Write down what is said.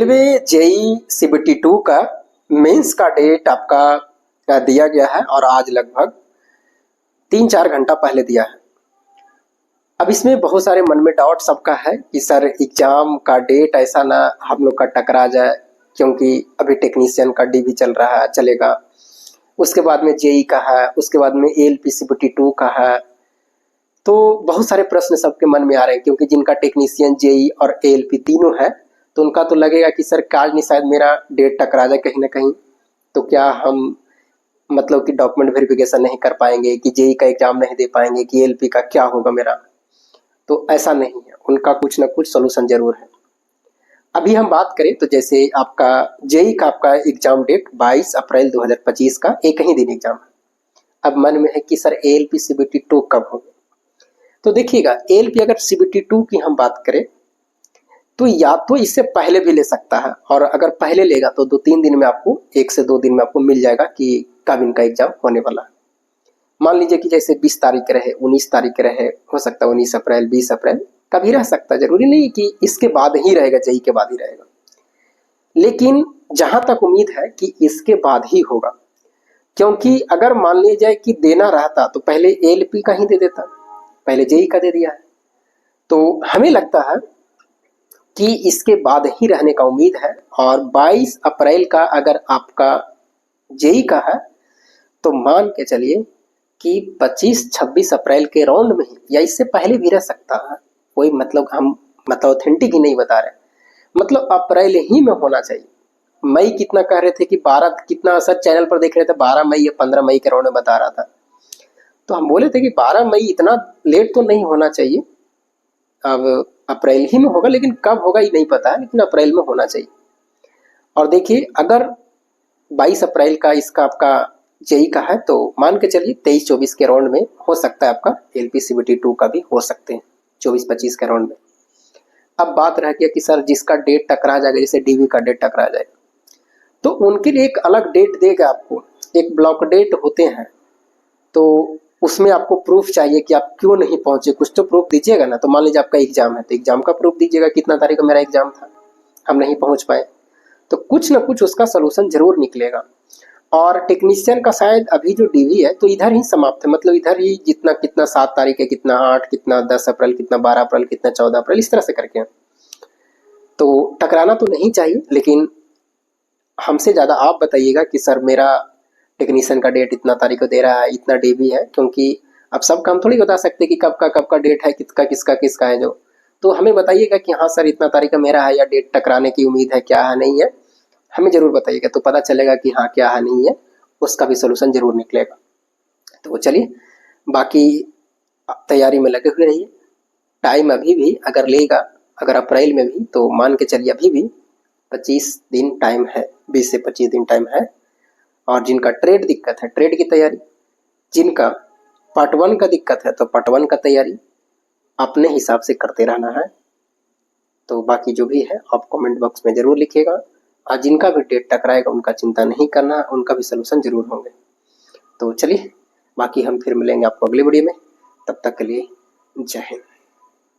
Railway JEE CBT 2 का mains का date आपका दिया गया है और आज लगभग 3-4 घंटा पहले दिया है। अब इसमें बहुत सारे मन में डाउट सबका है कि सर एग्जाम का डेट ऐसा ना हम लोग का टकरा जाए, क्योंकि अभी टेक्नीशियन का डीवी चल रहा है, चलेगा, उसके बाद में जेई का है, उसके बाद में एएलपी सीबीटी 2 का है। तो बहुत सारे प्रश्न सबके मन में आ रहे हैं, क्योंकि जिनका टेक्नीशियन जेई और एएलपी तीनों है तो उनका तो लगेगा कि सर काश नहीं शायद मेरा डेट टकरा जाए कहीं ना कहीं, तो क्या हम मतलब कि डॉक्यूमेंट वेरिफिकेशन नहीं कर पाएंगे, कि जेई का एग्जाम नहीं दे पाएंगे, कि एएलपी का क्या होगा मेरा। तो ऐसा नहीं है, उनका कुछ ना कुछ सोल्यूशन जरूर है। अभी हम बात करें तो जैसे आपका जेई का आपका एग्जाम डेट 22 अप्रैल 2025 का एक ही दिन एग्जाम है। अब मन में है कि सर एएलपी सीबीटी 2 कब होगा। तो देखिएगा, एएलपी अगर सीबीटी 2 की हम बात करें तो या तो इससे पहले भी ले सकता है, और अगर पहले लेगा तो 2-3 दिन में आपको, 1 से 2 दिन में आपको मिल जाएगा कि कब इनका एग्जाम होने वाला है। मान लीजिए कि जैसे 20 तारीख रहे, 19 तारीख रहे, हो सकता है 19 अप्रैल, 20 अप्रैल, कभी रह सकता है, जरूरी नहीं कि इसके बाद ही रहेगा, जेई के बाद ही रहेगा। लेकिन जहां तक उम्मीद है कि इसके बाद ही होगा, क्योंकि अगर मान लिया जाए कि देना रहता तो पहले एएलपी का ही दे देता, पहले जेई का दे दिया है। तो हमें लगता है कि इसके बाद ही रहने का उम्मीद है। और 22 अप्रैल का अगर आपका जेई का है तो मान के चलिए कि 25-26 अप्रैल के राउंड में ही, या इससे पहले भी रह सकता है, कोई मतलब हम मतलब ऑथेंटिक ही नहीं बता रहे, मतलब अप्रैल ही में होना चाहिए। मई कितना कह रहे थे कि 12 कितना, सर चैनल पर देख रहे थे 12 मई या 15 मई के राउंड में बता रहा था, तो हम बोले थे कि 12 मई इतना लेट तो नहीं होना चाहिए। अब अप्रैल ही में होगा, लेकिन कब होगा ये नहीं पता है, लेकिन अप्रैल में होना चाहिए। और देखिए, अगर 22 अप्रैल का इसका आपका जेई का है तो मान के चलिए 23-24 के राउंड में हो सकता है, आपका एलपी सीबीटी 2 का भी हो सकते हैं 24-25 के राउंड में। अब बात रह गया कि सर जिसका डेट टकरा जाएगा, जैसे डीवी का डेट टकरा जाएगा, तो उनके लिए एक अलग डेट देगा आपको, एक ब्लॉक डेट होते हैं। तो उसमें आपको प्रूफ चाहिए कि आप क्यों नहीं पहुंचे, कुछ तो प्रूफ दीजिएगा ना। तो मान लीजिए आपका एग्जाम है तो एग्जाम का प्रूफ दीजिएगा, कितना तारीख को मेरा एग्जाम था, हम नहीं पहुंच पाए, तो कुछ ना कुछ उसका सोल्यूशन जरूर निकलेगा। और टेक्नीशियन का शायद अभी जो डीवी है तो इधर ही समाप्त है, मतलब इधर ही जितना कितना 7 तारीख है, कितना 8, कितना 10 अप्रैल, कितना 12 अप्रैल, कितना 14 अप्रैल, इस तरह से करके। तो टकराना तो नहीं चाहिए, लेकिन हमसे ज़्यादा आप बताइएगा कि सर मेरा टेक्नीशियन का डेट इतना तारीख को दे रहा है, इतना डीवी है, क्योंकि अब सबका हम थोड़ी बता सकते कि कब का डेट है, किसका किसका किसका है जो। तो हमें बताइएगा कि हाँ सर इतना तारीख का मेरा है, या डेट टकराने की उम्मीद है, क्या है नहीं है, हमें जरूर बताइएगा, तो पता चलेगा कि हाँ क्या है नहीं है, उसका भी सोल्यूशन जरूर निकलेगा। तो चलिए, बाकी तैयारी में लगे हुए रहिए। टाइम अभी भी अगर लेगा, अगर अप्रैल में भी, तो मान के चलिए अभी भी 25 दिन टाइम है, 20 से 25 दिन टाइम है। और जिनका ट्रेड दिक्कत है, ट्रेड की तैयारी, जिनका पार्ट 1 का दिक्कत है तो पार्ट 1 का तैयारी अपने हिसाब से करते रहना है। तो बाकी जो भी है आप कमेंट बॉक्स में जरूर लिखिएगा, और जिनका भी डेट टकराएगा उनका चिंता नहीं करना, उनका भी सोल्यूशन जरूर होंगे। तो चलिए, बाकी हम फिर मिलेंगे आपको अगली वीडियो में, तब तक के लिए जय हिंद।